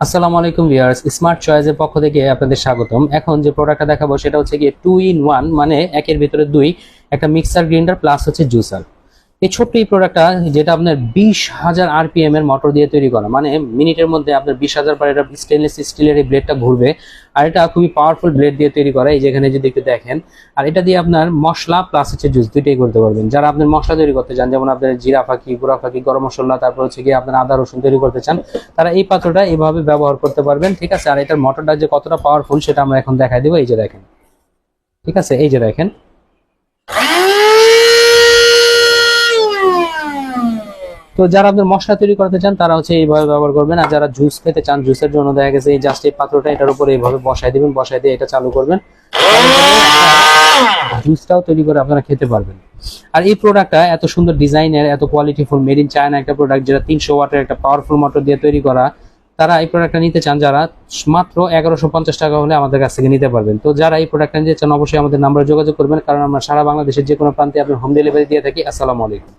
আসসালামু আলাইকুম viewers, smart চয়েসের পক্ষ থেকে আপনাদের স্বাগতম। এখন যে প্রোডাক্টটা দেখাবো সেটা হচ্ছে গিয়ে 2 in 1, মানে একের ভিতরে দুই, একটা মিক্সার গ্রাইন্ডার প্লাস হচ্ছে জুসার। এই ছোট্ট এই প্রোডাক্টটা, যেটা আপনার 20,000 RPM এর মোটর দিয়ে তৈরি করা, মানে মিনিটের মধ্যে আপনার 20,000 বার এটা স্টেনলেস স্টিলের এই ব্লেডটা ঘুরবে। আর এটা খুবই পাওয়ারফুল ব্লেড দিয়ে তৈরি করা, এই যেখানে যদি একটু দেখেন। আর এটা দিয়ে আপনার মশলা প্লাস হচ্ছে জুস দুইটাই করতে পারবেন। যারা আপনার মশলা তৈরি করতে চান, যেমন আপনার জিরা ফাঁকি, গুঁড়া ফাঁকি, গরম মশলা, তারপর হচ্ছে গিয়ে আপনার আদা রসুন তৈরি করতে চান, তারা এই পাত্রটা এইভাবে ব্যবহার করতে পারবেন। ঠিক আছে, আর এটার মোটরটা যে কতটা পাওয়ারফুল সেটা আমরা এখন দেখাই দেবো। এই যে দেখেন, ঠিক আছে, এই যে দেখেন। তো যারা আপনার মশলা তৈরি করতে চান তারা হচ্ছে এইভাবে ব্যবহার করবেন। আর যারা জুস খেতে চান, জুসের জন্য দেখা গেছে এই জাস্ট এই পাত্রটা এটার উপরে এইভাবে বসাই দিবেন, বসাই দিয়ে এটা চালু করবেন, জুসটাও তৈরি করে আপনারা খেতে পারবেন। আর এই প্রোডাক্টটা এত সুন্দর ডিজাইনের, এত কোয়ালিটিফুল, মেড ইন চায়না একটা প্রোডাক্ট, যেটা 300 ওয়াটের একটা পাওয়ারফুল মোটর দিয়ে তৈরি করা। তারা এই প্রোডাক্টটা নিতে চান, যারা মাত্র 1150 টাকা হলে আমাদের কাছ থেকে নিতে পারবেন। তো যারা এই প্রোডাক্টটা নিতে চান অবশ্যই আমাদের নাম্বারে যোগাযোগ করবেন, কারণ আমরা সারা বাংলাদেশের যে কোনো প্রান্তে আপনার হোম ডেলিভারি দিয়ে থাকি। আসসালামু আলাইকুম।